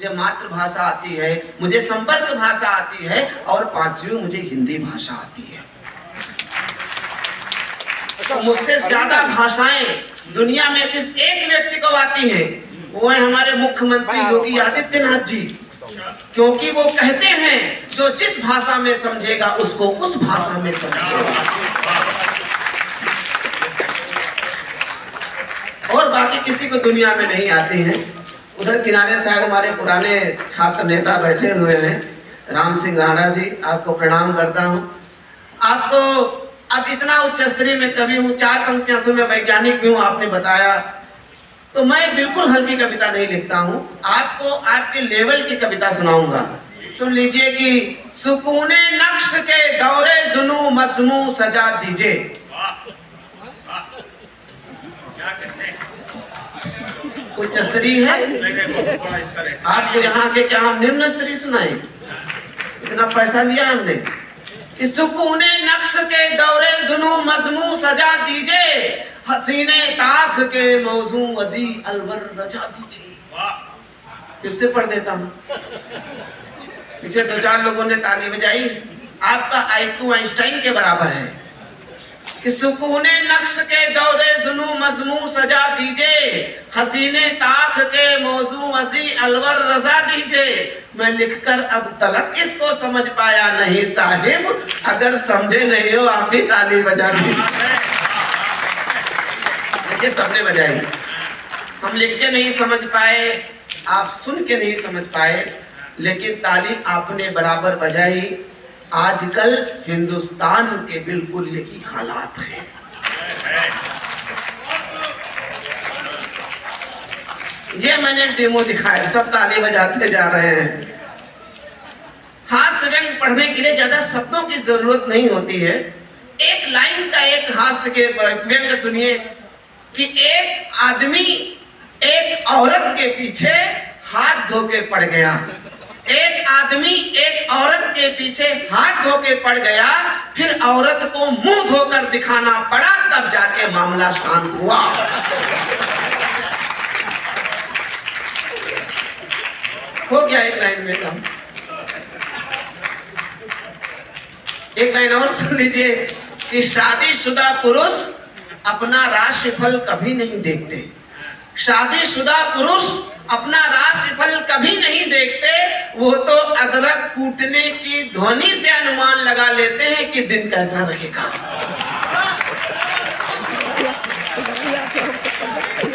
मुझे मातृभाषा आती है, मुझे संपर्क भाषा आती है, और 5वीं मुझे हिंदी भाषा आती है। तो मुझसे ज्यादा भाषाएं दुनिया में सिर्फ एक व्यक्ति को आती है, वो है हमारे मुख्यमंत्री योगी आदित्यनाथ जी। क्योंकि वो कहते हैं जो जिस भाषा में समझेगा उसको उस भाषा में समझेगा। और बाकी किसी को दुनिया में नहीं आती हैं। उधर किनारे शायद हमारे पुराने छात्र नेता बैठे हुए हैं, राम सिंह राणा जी, आपको प्रणाम करता हूं। आपको अब इतना उच्च स्तरीय में कवि हूँ, 4 पंक्तियां सुन, मैं वैज्ञानिक भी हूँ, आपने बताया, तो मैं बिल्कुल हल्की कविता नहीं लिखता हूँ, आपको आपके लेवल की कविता सुनाऊंगा। सुन लीजिए कि सुकूने नक्श के दौरे जुनू मजमू सजा दीजिए। उच्च स्तरीय है, आपको यहाँ के क्या हम निम्न स्तरीय सुनाए? इतना पैसा लिया हमने। सुकूने नक्श के दौरे जुनू मजमू सजा दीजिए, हसीने ताख के मौजू अजी अलवर रचा दीजिए। फिर से पढ़ देता हूँ, पीछे 2-4 लोगों ने ताली बजाई। आपका आईक्यू आइंस्टाइन के बराबर है कि सुकूने नक्श के दौरे जुनू मजमू सजा दीजिए, हसीने ताख के मौजू अजी अलवर रजा दीजिए। मैं लिखकर अब तलक इसको समझ पाया नहीं साहिब, अगर समझे नहीं हो आप भी ताली बजा दीजिए। देखिए सबने बजाई, हम लिख के नहीं समझ पाए, आप सुन के नहीं समझ पाए, लेकिन ताली आपने बराबर बजाई। आजकल हिंदुस्तान के बिल्कुल यही हालात हैं। ये मैंने डेमो दिखाया, सब ताली बजाते जा रहे हैं। हास्य व्यंग पढ़ने के लिए ज्यादा शब्दों की जरूरत नहीं होती है। एक लाइन का एक हास्य के व्यंग सुनिए कि एक आदमी एक औरत के पीछे हाथ धो के पड़ गया। एक आदमी एक औरत के पीछे हाथ धो के पड़ गया, फिर औरत को मुंह धोकर दिखाना पड़ा, तब जाके मामला शांत हुआ। हो गया एक लाइन में काम। एक लाइन और सुन लीजिए कि शादीशुदा पुरुष अपना राशिफल कभी नहीं देखते। शादीशुदा पुरुष अपना राशिफल कभी नहीं देखते, वो तो अदरक कूटने की ध्वनि से अनुमान लगा लेते हैं कि दिन कैसा रहेगा।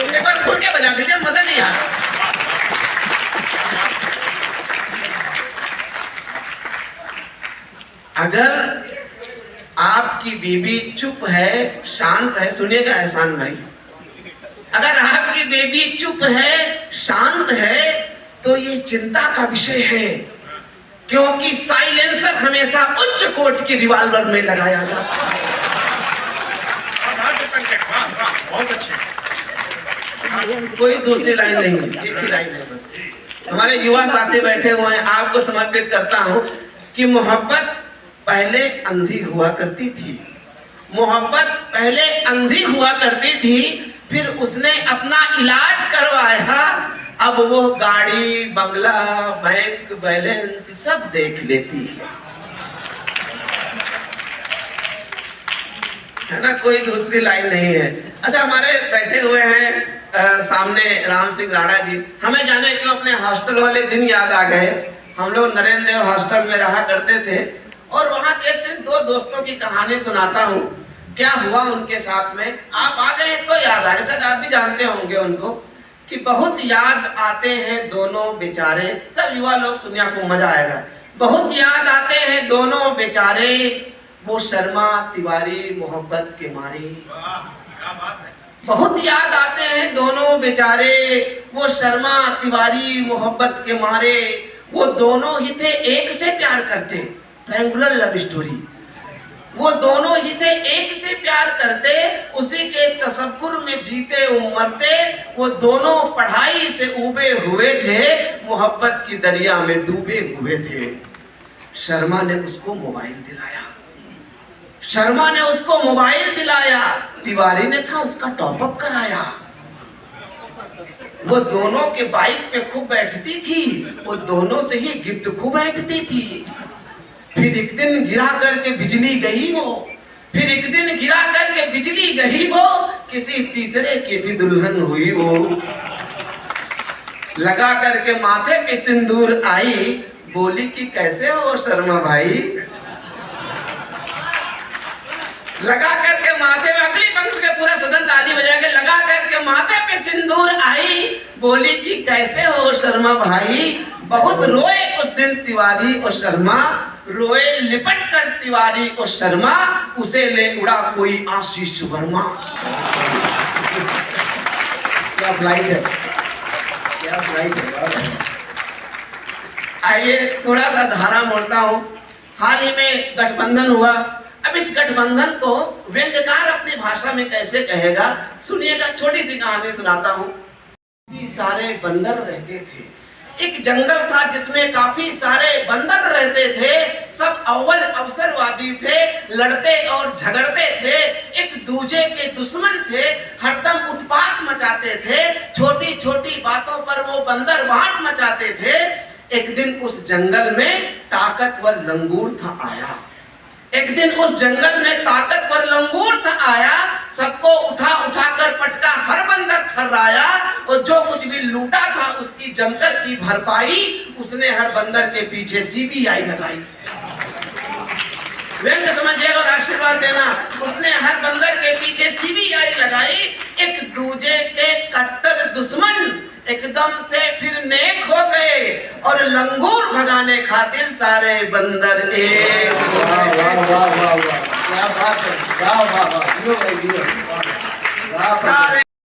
एक बार खुल के बजा दीजिए, मजा नहीं आ रहा। अगर आपकी बीवी चुप है, शांत है, सुनिएगा एहसान भाई, अगर आपकी बेबी चुप है, शांत है, तो ये चिंता का विषय है, क्योंकि साइलेंसर हमेशा उच्च कोट की रिवॉल्वर में लगाया जाता है। बहुत अच्छे, कोई दूसरी लाइन नहीं, एक ही लाइन है बस। हमारे युवा साथी बैठे हुए हैं, आपको समर्पित करता हूं कि मोहब्बत पहले अंधी हुआ करती थी। मोहब्बत पहले अंधी हुआ करती थी, फिर उसने अपना इलाज करवाया, अब वो गाड़ी, बंगला, बैंक बैलेंस सब देख लेती है ना, कोई दूसरी लाइन नहीं है। अच्छा, हमारे बैठे हुए हैं सामने राम सिंह राणा जी, हमें जाने क्यों अपने हॉस्टल वाले दिन याद आ गए। हम लोग नरेंद्र देव हॉस्टल में रहा करते थे, और वहां के एक दिन 2 दोस्तों की कहानी सुनाता हूँ, क्या हुआ उनके साथ में। आप आ गए तो याद आ गए, सच आप भी जानते होंगे उनको, कि बहुत याद आते हैं दोनों बेचारे। सब युवा लोग सुनिए, आपको मजा आएगा। बहुत याद आते हैं दोनों बेचारे, वो शर्मा तिवारी मोहब्बत के मारे। क्या बात है। बहुत याद आते हैं दोनों बेचारे, वो शर्मा तिवारी मोहब्बत के मारे। वो दोनों ही थे एक से प्यार करते, ट्रायंगुलर लव स्टोरी। वो दोनों ही थे एक से प्यार करते, उसी के तसव्वुर में जीते उमरते। वो दोनों पढ़ाई से उबे हुए थे, मोहब्बत की दरिया में डूबे हुए थे। शर्मा ने उसको मोबाइल दिलाया, शर्मा ने उसको मोबाइल दिलाया, तिवारी ने था उसका टॉपअप कराया। वो दोनों के बाइक पे खूब बैठती थी, वो दोनों से ही गिफ्ट खूब बैठती थी। फिर एक दिन गिरा करके बिजली गई वो, फिर एक दिन गिरा करके बिजली गई वो, किसी तीसरे की थी दुल्हन हुई वो। लगा करके माथे पे सिंदूर आई, बोली कि कैसे हो शर्मा भाई। लगा करके माथे में, अगली पंक्ति के पूरा सदन ताली बजा के, लगा करके माथे पे सिंदूर आई, बोली कि कैसे हो शर्मा भाई। बहुत रोए उस दिन तिवारी और शर्मा, रोए लिपट कर तिवारी और शर्मा, उसे ले उड़ा कोई आशीष वर्मा। क्या फ्लाइट है, क्या फ्लाइट है। आइए थोड़ा सा धारा मोड़ता हूँ। हाल ही में गठबंधन हुआ। अब इस गठबंधन को व्यंग्यकार अपनी भाषा में कैसे कहेगा, सुनिएगा। छोटी सी कहानी सुनाता हूँ। सारे बंदर रहते थे। एक जंगल था जिसमें काफी सारे बंदर रहते थे। सब अव्वल अवसरवादी थे, लड़ते और झगड़ते थे, एक दूसरे के दुश्मन थे, हरदम उत्पात मचाते थे। छोटी छोटी बातों पर वो बंदर बांट मचाते थे। एक दिन उस जंगल में ताकतवर लंगूर था आया। एक दिन उस जंगल में ताकतवर लंगूर था आया, सबको उठा उठा कर पटका, हर बंदर थर्राया, और जो कुछ भी लूटा था उसकी जमकर की भरपाई उसने हर बंदर के पीछे सीबीआई लगाई। व्यंग्य समझिएगा और आशीर्वाद देना। उसने हर बंदर के पीछे सीबीआई लगाई। एक दूजे के कट्टर दुश्मन एकदम से फिर नेक हो गए और लंगूर भगाने खातिर सारे बंदर एक। वाह वाह वाह वाह, क्या बात है, वाह वाह वाह, सारे